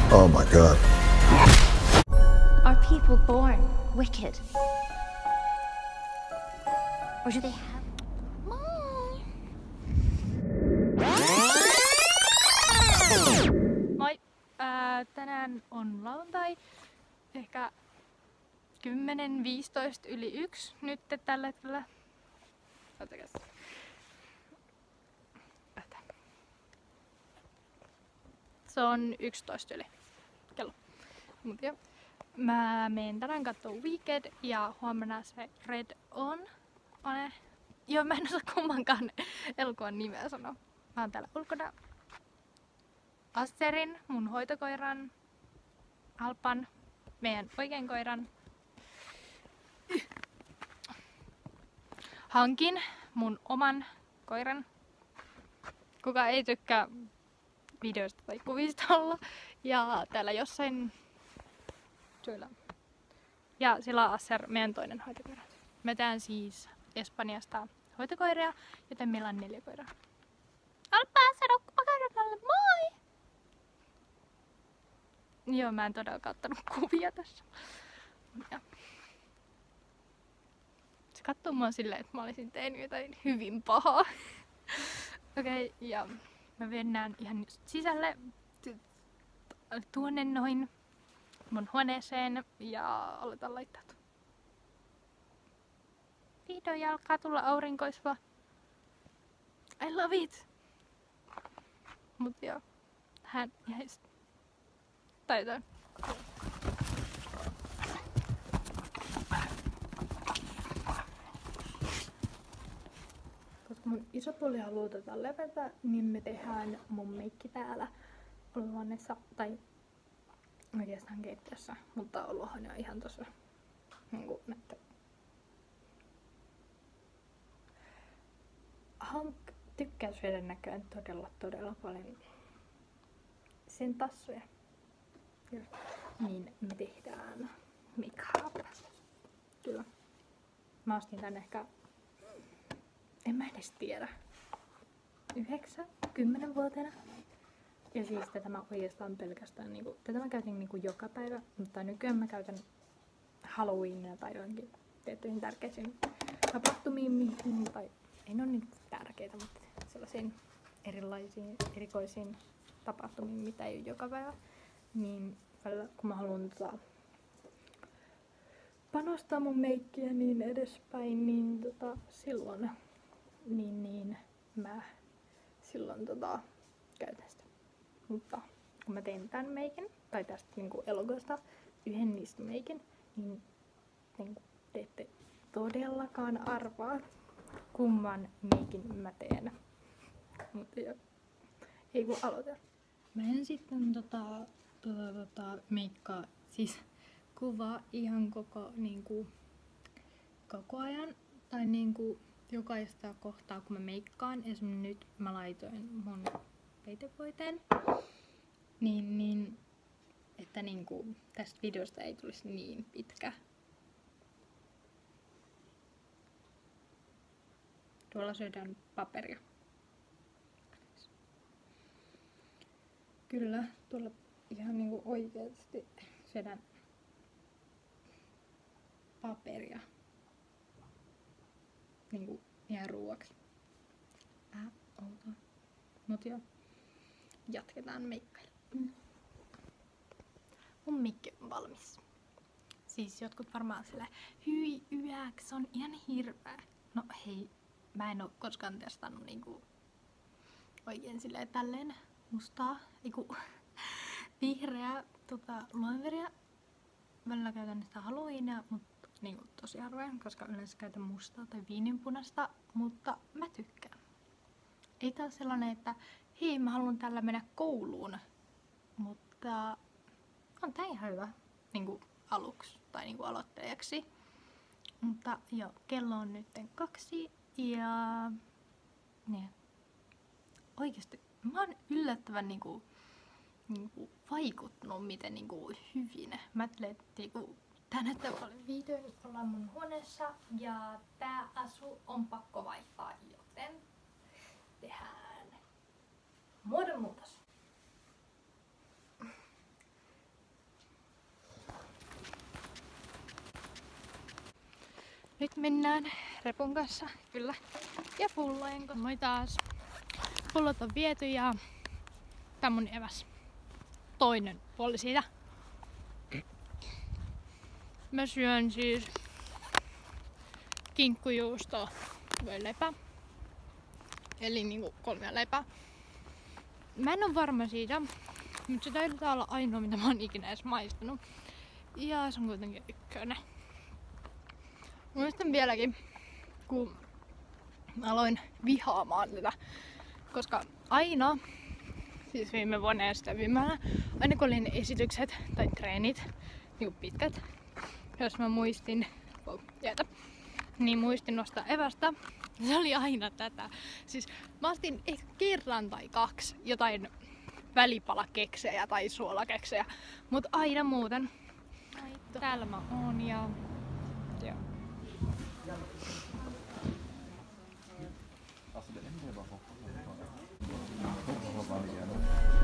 Oh my god. Are people born wicked? Or do they have... Moi! Tänään on lauantai. Ehkä 10-15 yli 1 nyt tällä hetkellä. Otakas. Se on 11 yli kello. Mut joo. Mä menen tänään kattoo Wicked ja huomenna se Red on. Joo, mä en osaa kummankaan elokuvan nimeä sanoa. Mä oon täällä ulkona. Asterin, mun hoitokoiran, Alpan, meidän oikean koiran. Hankin mun oman koiran. Kuka ei tykkää videoista tai kuvista olla. Ja täällä jossain syöllä. Ja sillä on Aster, meidän toinen hoitokoira. Me tehdään siis Espanjasta hoitokoiria, joten meillä on 4 koiraa. Alpa, sano koiralle moi! Joo, mä en todellakaan ottanut kuvia tässä. Ja. Se katsoo mua silleen, että mä olisin tehnyt jotain hyvin pahaa. Okei, ja me mennään ihan sisälle tuonne noin mun huoneeseen ja aletaan laittaa. Vihdoin alkaa tulla aurinkoisva. I love it! Mut joo, hän jäisi. Taitaan. Koska mun iso puoli haluaa levätä, niin me tehdään mun meikki täällä olohuoneessa tai oikeastaan keittiössä, mutta olohuone on ihan tossa niinku näette. Hank tykkää syödä näköjään todella paljon sen tassuja. Niin me tehdään make-up. Kyllä. Mä ostin tän ehkä, en mä edes tiedä, 9-10-vuotiaana. Ja siis tätä mä oikeastaan pelkästään, tätä mä käytin joka päivä, mutta nykyään mä käytän Halloweenina tai johonkin tiettyihin tärkeisiin tapahtumiin, tai ei ne ole niin tärkeitä, mutta sellaisiin erilaisiin, erikoisiin tapahtumiin, mitä ei ole joka päivä. Niin välillä, kun mä haluan panostaa mun meikkiä niin edespäin, niin silloin mä silloin käytän sitä. Mutta kun mä tein tän meikin, tai tästä elokuvasta yhden niistä meikin, niin te ette todellakaan arvaa, kumman meikin mä teen. Mutta joo, ei kun aloitan. Mä en sitten meikkaa, siis kuvaa ihan koko ajan, tai jokaista kohtaa kun mä meikkaan. Esimerkiksi nyt mä laitoin mun peitevoiteen, niin että tästä videosta ei tulisi niin pitkä. Tuolla syödään paperia. Kyllä, tuolla ihan oikeasti syödään paperia. Ihan ruuaksi. Outoa. Mut joo, jatketaan meikkailla. Mun mikki on valmis. Siis jotkut varmaan silleen, hyi yäks, on ihan hirveä. No hei, mä en oo koskaan testannut oikein silleen tälleen mustaa, vihreää luonveria. Välillä käytän sitä Halloweenia, mutta tosi harvoin, koska yleensä käytän mustaa tai viininpunasta, mutta mä tykkään. Ei tää ole sellainen, että hei, mä haluan tällä mennä kouluun, mutta on tää ihan hyvä aluksi tai aloittajaksi. Mutta joo, kello on nyt 2 ja niin. Oikeesti mä oon yllättävän vaikuttunut miten hyvin. Mä ajattelin, että tää näyttää paljon videoita, ollaan mun huoneessa ja tää asu on pakko vaihtaa, joten tehdään muodonmuutos. mennään repun kanssa, kyllä. Ja pullojen kanssa. Moi taas. Pullot on viety ja tää on mun eväs. Toinen puoli siitä. Mä syön siis kinkkujuustoa, voileipää. Eli niinku 3 leipää. Mä en oo varma siitä, mutta se taitaa olla ainoa mitä mä oon ikinä edes maistanut. Ja se on kuitenkin 1. Muistan vieläkin, kun aloin vihaamaan tätä, koska aina, siis viime vuonna ja sitä viimeänä, aina kun oli ne esitykset tai treenit, niin pitkät, jos mä muistin, niin muistin nostaa evästä. Se oli aina tätä. Siis mä ostin ehkä kerran tai 2 jotain välipalakeksejä tai suolakeksejä, mut aina muuten. Täällä mä oon ja joo.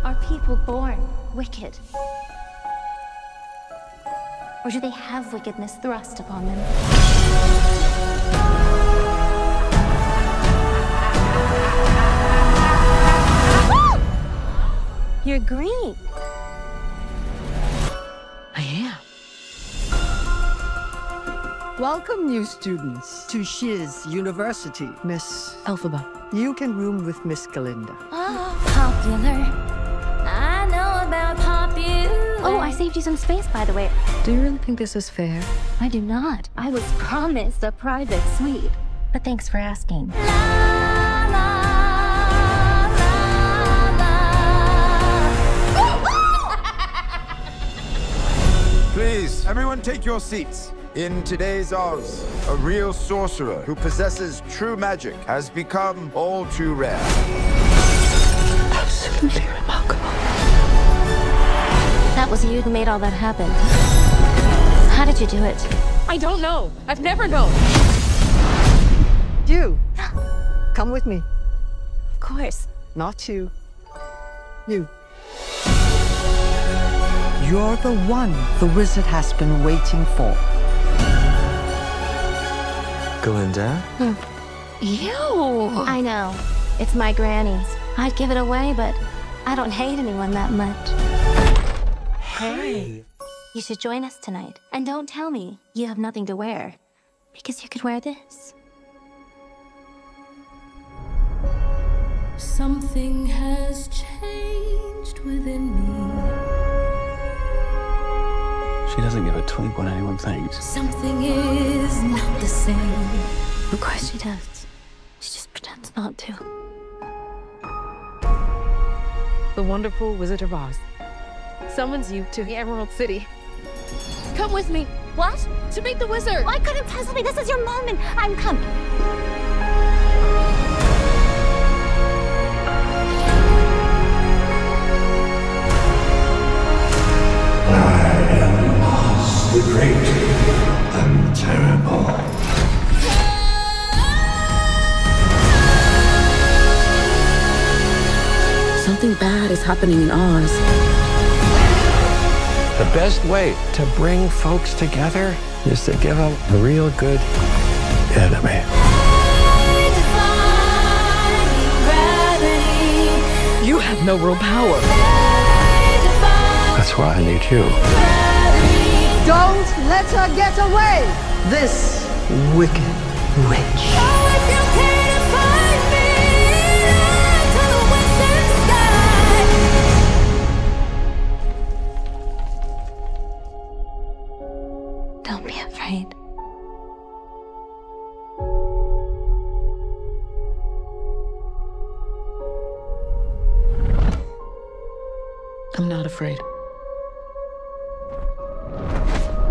Are people born wicked? Or do they have wickedness thrust upon them? You're green. I am. Welcome, new students, to Shiz University. Miss Elphaba, you can room with Miss Galinda. Oh, popular. I know about popular. Oh, I saved you some space, by the way. Do you really think this is fair? I do not. I was promised a private suite. But thanks for asking. Please, everyone take your seats. In today's Oz, a real sorcerer who possesses true magic has become all too rare. Absolutely remarkable. That was you who made all that happen. How did you do it? I don't know. I've never known. You, come with me. Of course. Not you. You. You're the one the wizard has been waiting for. Galinda? Ew! I know. It's my granny's. I'd give it away, but I don't hate anyone that much. Hey! You should join us tonight. And don't tell me you have nothing to wear. Because you could wear this. Something has changed within me. She doesn't give a twig what anyone thinks. Something is not the same. Of course she does. She just pretends not to. The wonderful Wizard of Oz summons you to the Emerald City. Come with me. What? To meet the wizard! Why couldn't possibly? This is your moment. I'm coming. The great and terrible. Something bad is happening in Oz. The best way to bring folks together is to give them a real good enemy. You have no real power. That's why I need you. Don't let her get away! This wicked witch. Don't be afraid. I'm not afraid.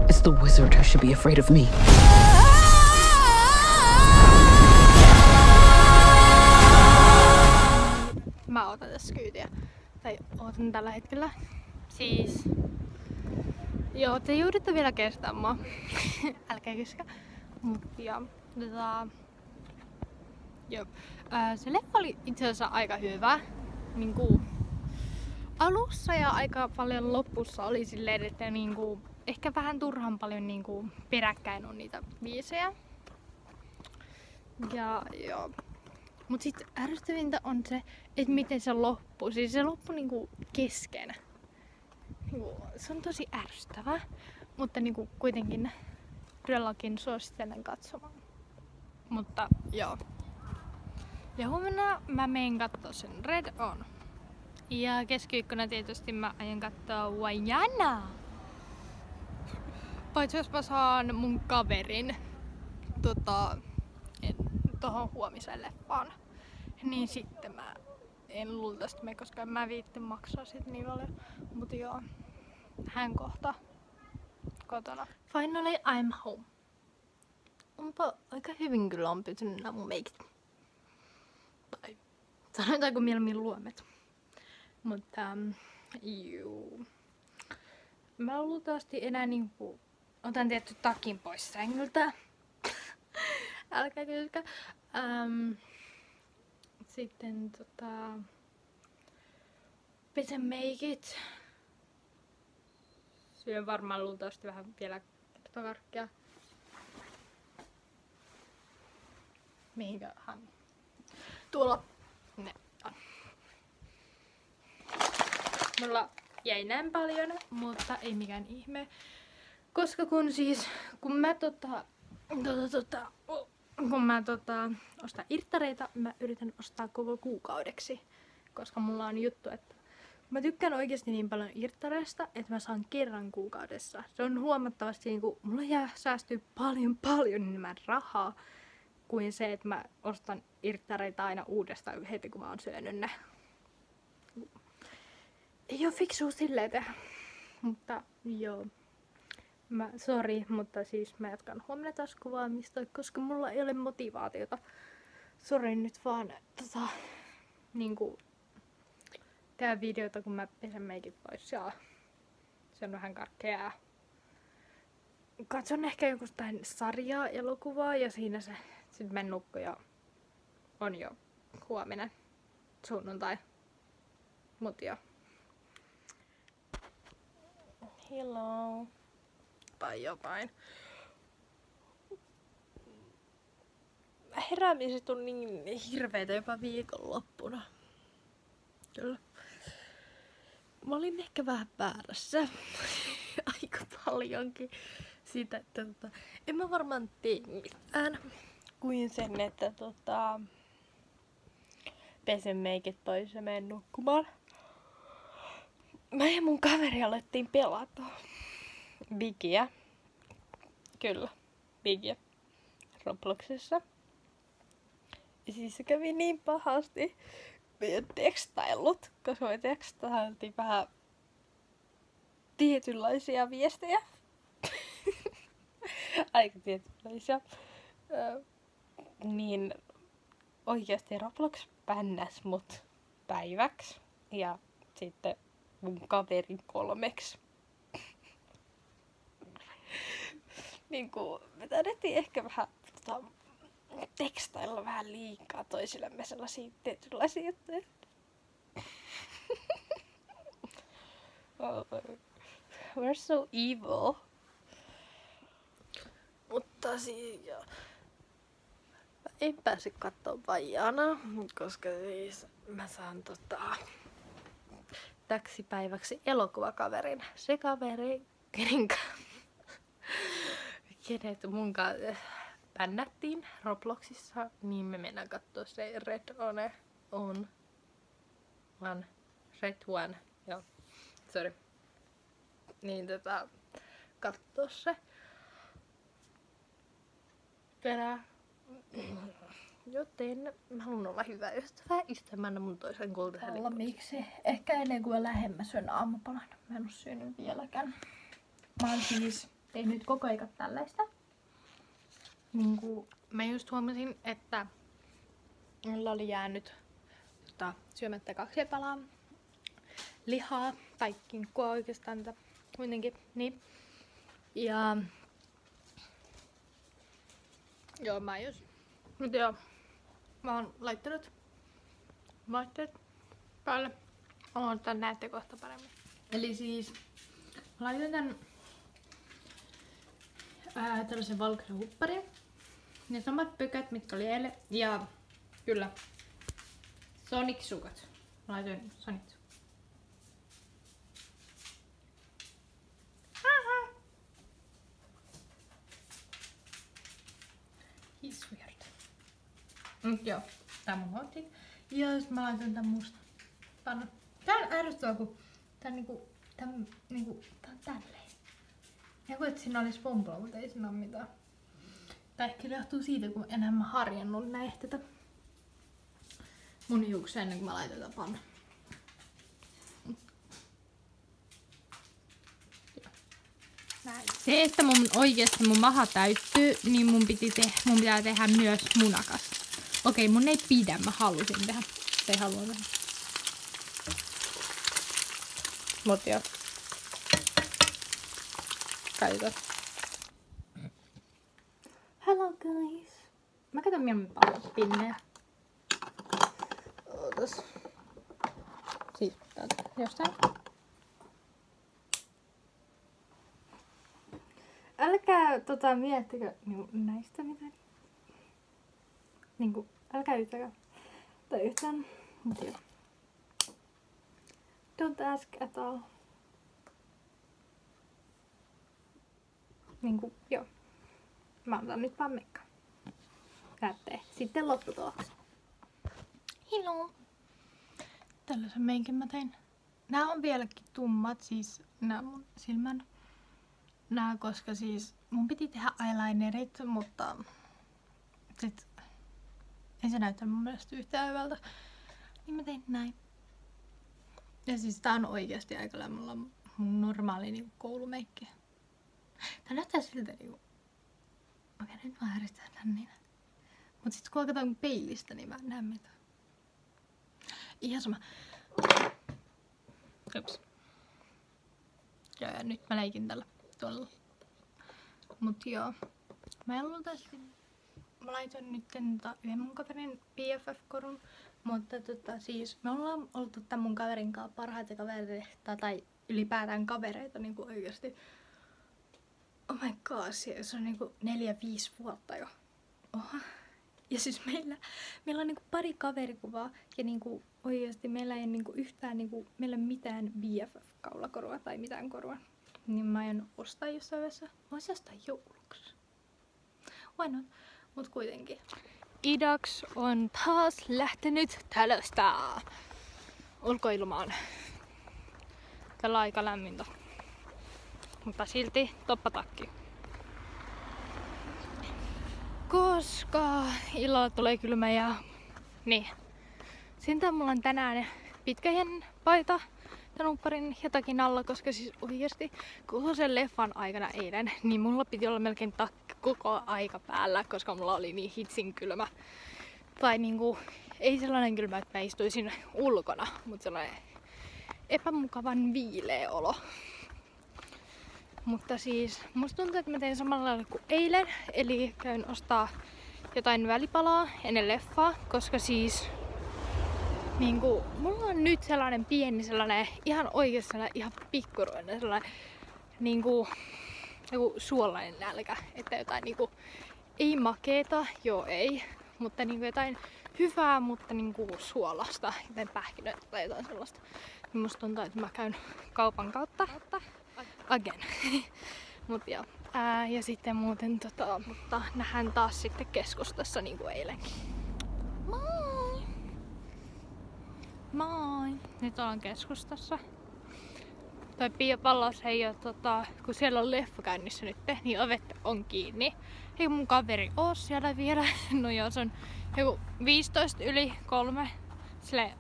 It's the wizard who should be afraid of me. Mä ootan tässä kyytiä. Tai ootan tällä hetkellä. Siis... Joo, te joudutte vielä kestää mua. Älkää kyskä. Mut ja... Joo. Se leffa oli itse asiassa aika hyvä. Niinku... Alussa ja aika paljon lopussa oli silleen, että niinku... Ehkä vähän turhan paljon niinku peräkkäin on niitä biisejä. Ja joo. Mut sit ärsyttävintä on se, että miten se loppuu. Siis se loppui niinku kesken. Se on tosi ärsyttävää. Mutta niinku kuitenkin todellakin suosittelen katsomaan. Mutta joo. Ja huomenna mä menen kattoo sen Red On. Ja keskiviikkona tietysti mä aion kattoo Vaiana. Paitsi jos mä saan mun kaverin tohon huomiseen leffaan. Niin sitten mä en luultavasti mene, koska mä viitti maksaa sit niin paljon. Mut joo, hän kohta kotona. Finally I'm home. Onpa aika hyvin kyllä on pysynyt nämä mun meikit. Tai sanotaanko mieluummin luomet. Mutta juu. Mä luultavasti enää niinku otan tietty takin pois sängyltä. Älkää kysykää. Sitten pesen meikit. Syön varmaan luultavasti vähän vielä kertakarkkia. Mihinkähän? Tuolla ne on. Mulla jäi näin paljon, mutta ei mikään ihme. Koska kun mä ostan irttareita, mä yritän ostaa koko kuukaudeksi. Koska mulla on juttu, että mä tykkään oikeasti niin paljon irttareista, että mä saan kerran kuukaudessa. Se on huomattavasti niinku, mulla säästyy paljon enemmän rahaa kuin se, että mä ostan irttareita aina uudestaan heti kun mä oon syönyt ne. Ei oo fiksua silleen tehdä. Mutta joo. Sori, mutta siis mä jatkan huomenna taas kuvaamista, koska mulla ei ole motivaatiota. Sori nyt vaan niinku tehdä videota, kun mä pesen meikit pois ja se on vähän karkeaa. Katson ehkä joku sarjaa, elokuvaa ja siinä se sit menen nukkuun ja on jo huominen sunnuntai. Mut joo. Hello. Tai jotain. Heräämiset on niin hirveitä jopa viikonloppuna. Kyllä. Mä olin ehkä vähän väärässä. Aika paljonkin. Siitä, että en mä varmaan tee mitään kuin sen, että pesen meikit pois ja menen nukkumaan. Mä ja mun kaveri alettiin pelata Bigiä. Kyllä, Bigiä. Robloxissa. Ja siis se kävi niin pahasti meidän tekstailut, koska me tekstailtiin vähän tietynlaisia viestejä. Aika tietynlaisia. Niin oikeasti Roblox bännäs mut päiväksi ja sitten mun kaverin 3. Niinku, me taidettiin ehkä vähän tekstailla vähän liikaa toisillemme sellaisia tietynlaisia juttuja. We're so evil. Mutta siis en pääse kattoo Vaiana, koska siis mä saan täksi päiväksi elokuvakaverin. Se kaveri, kenet munkaan bännättiin Robloxissa, niin me mennään kattoo se Red One, joo, sorry. Niin kattoo se perää. Joten mä haluan olla hyvä ystävä istämänä mun toisen kultaisen. Olla miksi? Ehkä ennen kuin lähemmä syön aamupalan. Mä en oo syönyt vieläkään. Mä oon siis tehnyt koko ajan tällaista. Niinku, mä just huomasin, että mulla oli jäänyt syömättä 2 palaa lihaa tai kinkkua oikeastaan kuitenkin. Niin. Ja joo, Mut joo, mä oon laittanut vaatteet päälle. Tän näette kohta paremmin. Eli siis mä laitan tän tällaisen valkoisen hupparin. ne samat pökät, mitkä oli eilen. Ja kyllä, Sonic-sukat. Mä laitoin Sonic-sukat. He's weird. Joo, tää mun hottik. Ja sit mä laitoin tän musta panna. Tää on ärsyttävää, kun tää on tälleen. Joku, et siinä olis pompoa, mutta ei siinä oo mitään. Tää ehkä johtuu siitä, kun enää mä harjannut näin tätä mun hiuksia ennen kuin mä laitan tätä panna. Se, että oikeesti mun maha täyttyy, niin mun pitää tehdä myös munakas. Okei, mun ei pidä, mä halusin tehdä. Se ei halua tehdä. Mut joo. Katsotaan. Hello guys. Mä katson mieluummin paljon pinnejä. Ootas. Siis täältä jostain. Älkää miettikö näistä mitään. Älkää yhtäkään. Tai yhtään. Mut joo. Don't ask at all. Joo. Mä otan nyt vaan meikkaa. Näette sitten lopputuloksen. Hello. Tällaisen meikin mä tein. Nää on vieläkin tummat, siis nää mun silmän. Nää, koska siis mun piti tehdä eyelinerit, mutta sit ei se näyttänyt mun mielestä yhtään hyvältä. Niin mä tein näin. Ja siis tää on oikeasti aika lämmöllä mun normaali koulumeikki. Tää näyttää siltä okei, nyt mä häiristän tän niin. Mut sit kun katson peilistä, niin mä en näe mitään. Ihan sama. Ups. Ja nyt mä leikin tällä tuolla. Mut joo. Mä laitoin nyt yhden mun kaverin BFF-korun. Mutta siis me ollaan oltu tän mun kaverin kanssa parhaita kavereita tai ylipäätään kavereita niinku oikeesti. Oh my god, se on niinku 4-5 vuotta jo. Oha. Ja siis meillä on niinku pari kaverikuvaa ja niinku oikeesti meillä ei niinku yhtään meillä mitään BFF-kaulakorua tai mitään korua. Niin mä aion ostaa jossain vaiheessa. Mä voisin ostaa jouluksi. Why not? Mut kuitenkin. Idax on taas lähtenyt talosta ulkoilmaan. Tällä on aika lämmintä. Mutta silti toppatakki. Koska illalla tulee kylmä ja niin. Sentään mulla on tänään pitkähien paita tän upparin jotakin alla, koska siis oikeesti koko sen leffan aikana eilen, niin mulla piti olla melkein takki koko aika päällä, koska mulla oli niin hitsin kylmä. Tai ei sellainen kylmä, että mä istuisin ulkona, mutta sellainen epämukavan viileä olo. Mutta siis musta tuntuu, että mä tein samalla lailla kuin eilen, eli käyn ostaa jotain välipalaa ennen leffaa, koska siis mulla on nyt sellainen pieni, ihan oikeesti ihan pikkuruinen, joku suolainen nälkä, että jotain ei makeeta, joo ei, mutta jotain hyvää, mutta suolasta, jotain pähkinöitä tai jotain sellaista. Niin musta tuntuu, että mä käyn kaupan kautta again. Mut joo. Ja sitten muuten mutta nähdään taas sitten keskustassa niinku eilenkin. Moi! Moi! Nyt ollaan keskustassa. Toi Pia-Pallas ei oo kun siellä on leffa käynnissä nyt, niin ovet on kiinni. Ei mun kaveri oo siellä vielä. No joo, se on joku 3:15. Silleen,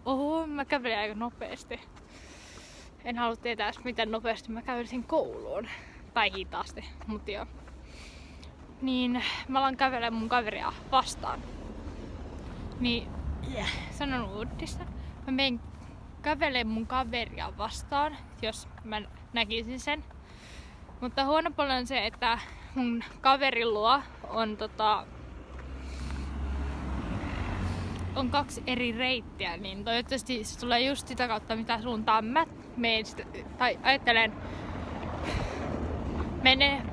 mä kävelin aika nopeasti. En halua tietää edes miten nopeasti mä kävelisin kouluun. Tai hitaasti, mut joo. Niin mä alan kävelemään mun kaveria vastaan. Niin sanon uudestaan. Mä menen kävelemään mun kaveria vastaan, jos mä näkisin sen. Mutta huono puoli on se, että mun kaverin luo on 2 eri reittiä, niin toivottavasti se tulee just sitä kautta, mitä suuntaan mä menen tai ajattelen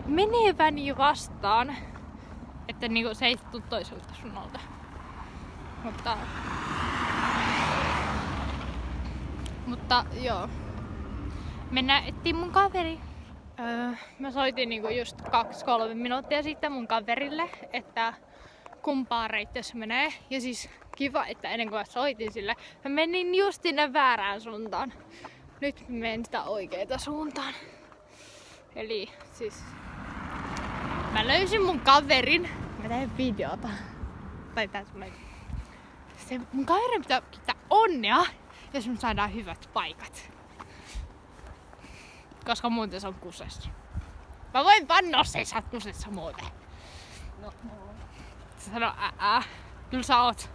meneväni vastaan. Että niinku se ei tuu toiselta suunnalta. Mutta joo. Mennään etsiin mun kaveri. Mä soitin niinku just 2-3 minuuttia sitten mun kaverille, että kumpaa reittiä se menee. Ja siis kiva, että ennen kuin mä soitin sille, mä menin just sinne väärään suuntaan. Nyt mä menen sitä oikeeta suuntaan. Eli siis mä löysin mun kaverin. Mä teen videota. Tai tää semmoinen. Se mun kaverin pitää onnea, jos me saadaan hyvät paikat. Koska muuten se on kusessa. Mä voin vannoa sen, sä oot kusessa muuten. No. Se sanoo kyllä sä oot.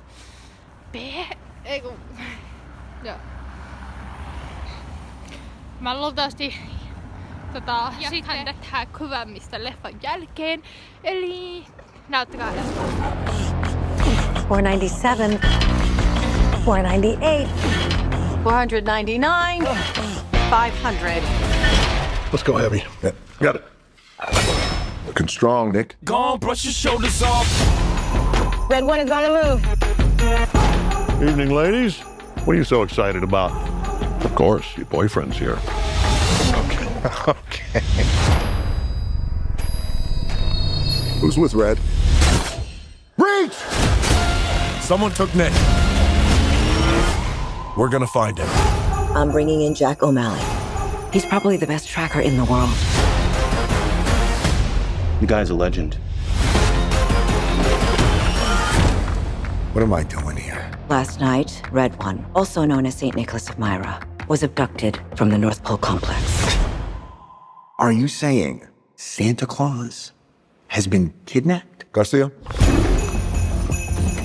Joo. Mä luultavasti jatkan tätä kuvaamista leffan jälkeen. Eli näyttäkää leffaa. 497, 498, 499, 500. Let's go heavy. Yeah. Got it. Looking strong, Nick. Go on, brush your shoulders off. Red one is on the move. Evening, ladies. What are you so excited about? Of course, your boyfriend's here. Okay. Who's with Red? Reach! Someone took Nick. We're gonna find him. I'm bringing in Jack O'Malley. He's probably the best tracker in the world. The guy's a legend. What am I doing here? Last night, Red One, also known as St. Nicholas of Myra, was abducted from the North Pole complex. Are you saying Santa Claus has been kidnapped? Garcia?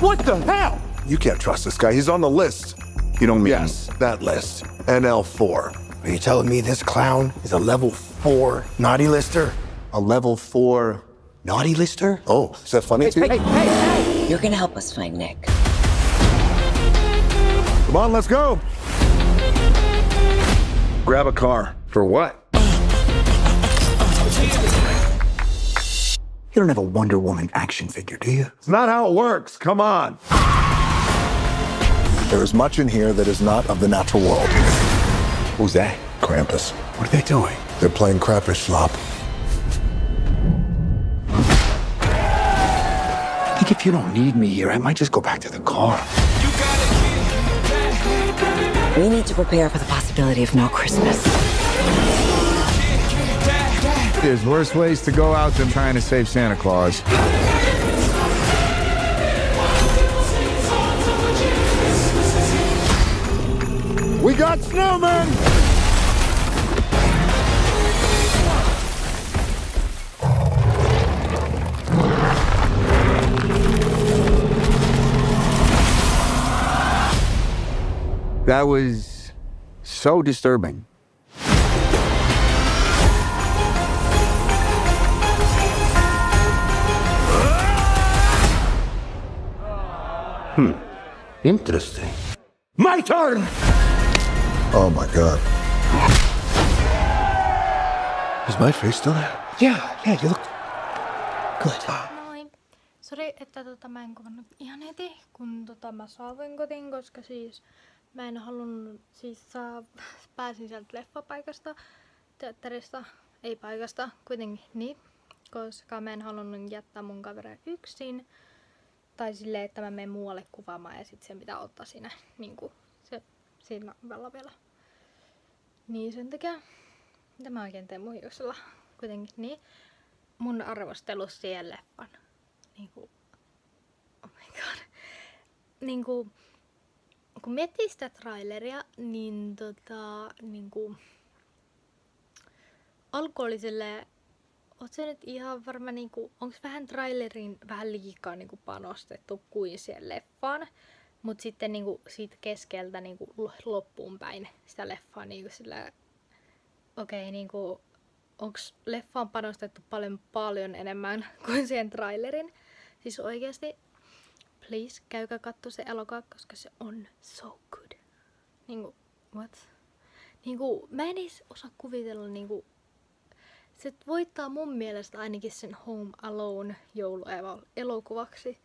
What the hell? You can't trust this guy. He's on the list. You don't mean... Yes, that list. NL4. Are you telling me this clown is a level 4 naughty lister? A level 4 naughty lister? Oh, is that funny to you? Hey! You're gonna help us find Nick. Come on, let's go. Grab a car. For what? You don't have a Wonder Woman action figure, do you? It's not how it works. Come on. There is much in here that is not of the natural world. Who's that? Krampus. What are they doing? They're playing crappish slop. I think if you don't need me here, I might just go back to the car. We need to prepare for the possibility of no Christmas. There's worse ways to go out than trying to save Santa Claus. We got snowmen! That was so disturbing. Interesting. My turn! Oh my god. Is my face still there? Yeah, you look good. Noin. Sori, että mä en kuvannut ihan heti, kun mä saavuin kotiin, koska siis mä en halunnut, pääsin sieltä leffapaikasta, teatterista, ei paikasta, kuitenkin niin, koska mä en halunnut jättää mun kaveria yksin. Tai silleen, että mä menen muualle kuvaamaan ja sit sen pitää ottaa siinä niinku siinä vielä. Niin sen takia, mitä mä oikein teen muijoksella kuitenkin niin. Mun arvostelu siihen leffan. Niinku, oh my god. Niinku, kun miettii sitä traileria, niin niinku, alku oli silleen, oot sä nyt ihan varma, niinku, onks vähän trailerin vähän liikaa niinku panostettu kuin siihen leffaan? Mut sitten niinku siitä keskeltä niinku loppuun päin sitä leffaa niinku sillä okei, niinku onks leffaan panostettu paljon enemmän kuin siihen trailerin? Siis oikeesti, please käykää katsoa se elokuva, koska se on so good. Niinku, what? Niinku, mä en edes osaa kuvitella niinku Se voittaa mun mielestä ainakin sen Home Alone jouluelokuvaksi.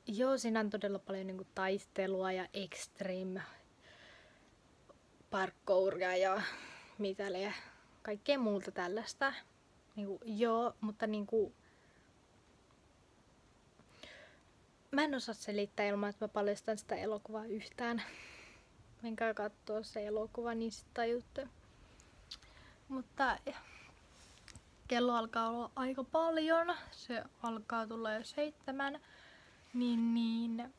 Joo, siinä on todella paljon taistelua ja extreme parkouria ja mitä kaikkea muuta tällaista. Joo, mutta mä en osaa selittää ilman, että mä paljastan sitä elokuvaa yhtään. Menkää kattoo se elokuva, niin sit tajutte. Mutta kello alkaa olla aika paljon. Se alkaa tulla jo 7. Niin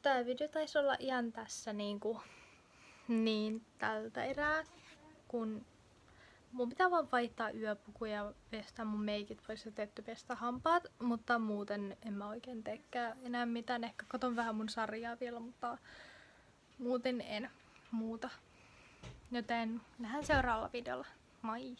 tää video taisi olla ihan tässä niin tältä erää, kun mun pitää vaan vaihtaa yöpuku ja pestä mun meikit pois ja tehty pestä hampaat, mutta muuten en mä oikein teekään enää mitään. Ehkä katon vähän mun sarjaa vielä, mutta muuten en muuta. Joten nähdään seuraavalla videolla. Moi!